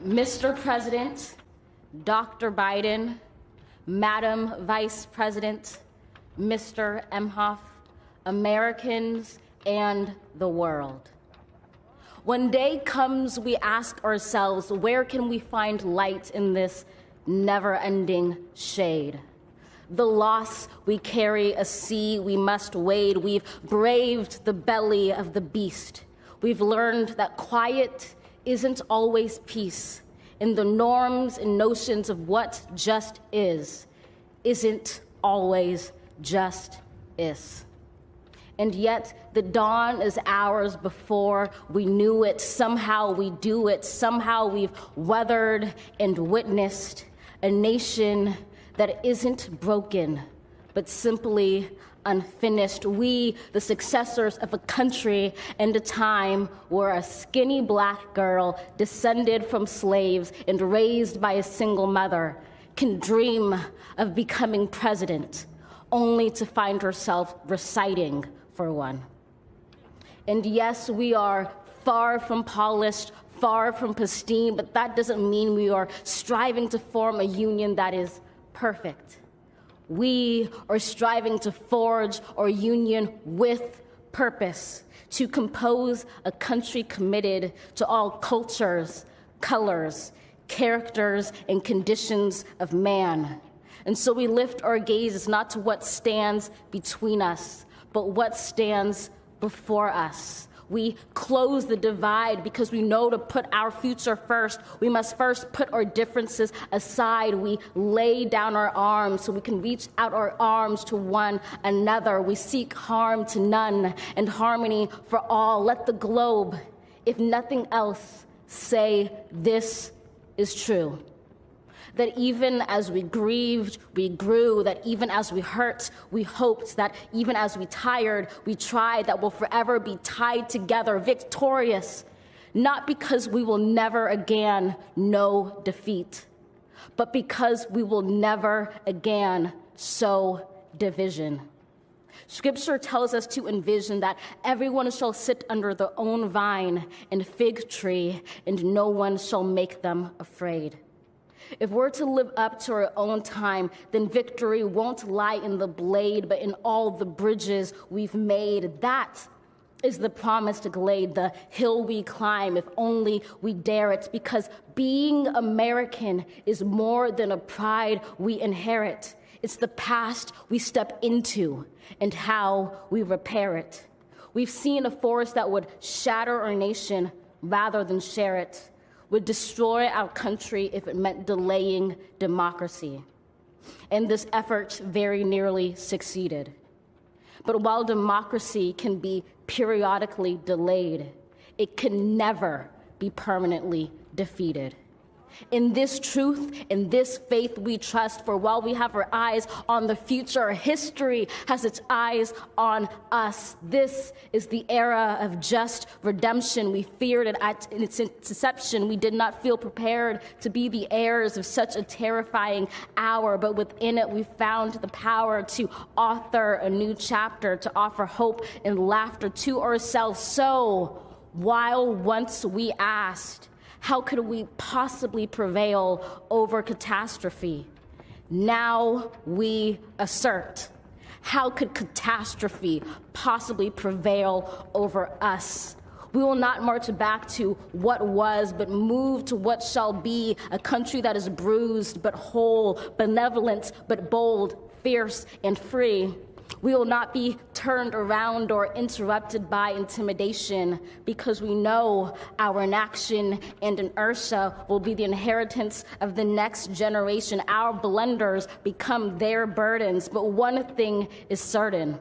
Mr. President, Dr. Biden, Madam Vice President, Mr. Emhoff, Americans, and the world. When day comes, we ask ourselves, where can we find light in this never-ending shade? The loss we carry, a sea we must wade. We've braved the belly of the beast. We've learned that quiet isn't always peace, and the norms and notions of what just isn't always just is. And yet the dawn is ours before we knew it. Somehow we do it. Somehow we've weathered and witnessed a nation that isn't broken, but simply unfinished. We, the successors of a country and a time where a skinny black girl descended from slaves and raised by a single mother can dream of becoming president, only to find herself reciting for one. And yes, we are far from polished, far from pristine, but that doesn't mean we are striving to form a union that is perfect. We are striving to forge our union with purpose, to compose a country committed to all cultures, colors, characters, and conditions of man. And so we lift our gazes not to what stands between us, but what stands before us. We close the divide because we know to put our future first, we must first put our differences aside. We lay down our arms so we can reach out our arms to one another. We seek harm to none and harmony for all. Let the globe, if nothing else, say this is true. That even as we grieved, we grew, that even as we hurt, we hoped, that even as we tired, we tried, that we'll forever be tied together, victorious, not because we will never again know defeat, but because we will never again sow division. Scripture tells us to envision that everyone shall sit under their own vine and fig tree, and no one shall make them afraid. If we're to live up to our own time, then victory won't lie in the blade, but in all the bridges we've made. That is the promised glade, the hill we climb, if only we dare it, because being American is more than a pride we inherit. It's the past we step into and how we repair it. We've seen a force that would shatter our nation rather than share it, would destroy our country if it meant delaying democracy. And this effort very nearly succeeded. But while democracy can be periodically delayed, it can never be permanently defeated. In this truth, in this faith we trust, for while we have our eyes on the future, history has its eyes on us. This is the era of just redemption. We feared it in its inception. We did not feel prepared to be the heirs of such a terrifying hour, but within it we found the power to author a new chapter, to offer hope and laughter to ourselves. So, while once we asked, how could we possibly prevail over catastrophe? Now we assert, how could catastrophe possibly prevail over us? We will not march back to what was, but move to what shall be, a country that is bruised but whole, benevolent but bold, fierce and free. We will not be turned around or interrupted by intimidation, because we know our inaction and inertia will be the inheritance of the next generation. Our blunders become their burdens. But one thing is certain: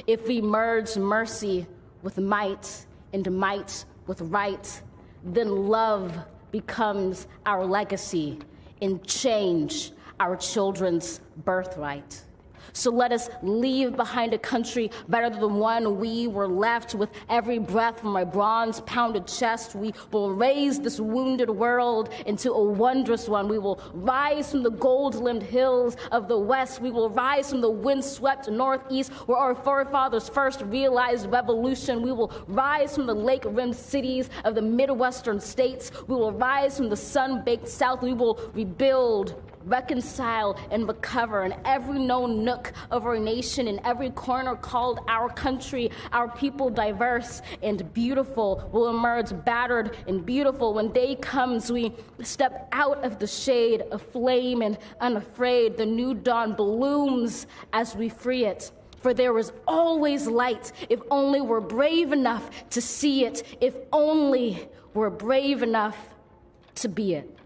if we merge mercy with might and might with right, then love becomes our legacy and change our children's birthright. So let us leave behind a country better than the one we were left. With every breath from my bronze-pounded chest, we will raise this wounded world into a wondrous one. We will rise from the gold-limbed hills of the west. We will rise from the wind-swept northeast, where our forefathers first realized revolution. We will rise from the lake-rimmed cities of the Midwestern states. We will rise from the sun-baked south. We will rebuild, reconcile, and recover in every known nook of our nation, in every corner called our country. Our people, diverse and beautiful, will emerge battered and beautiful. When day comes, we step out of the shade of flame and unafraid. The new dawn blooms as we free it. For there is always light if only we're brave enough to see it, if only we're brave enough to be it.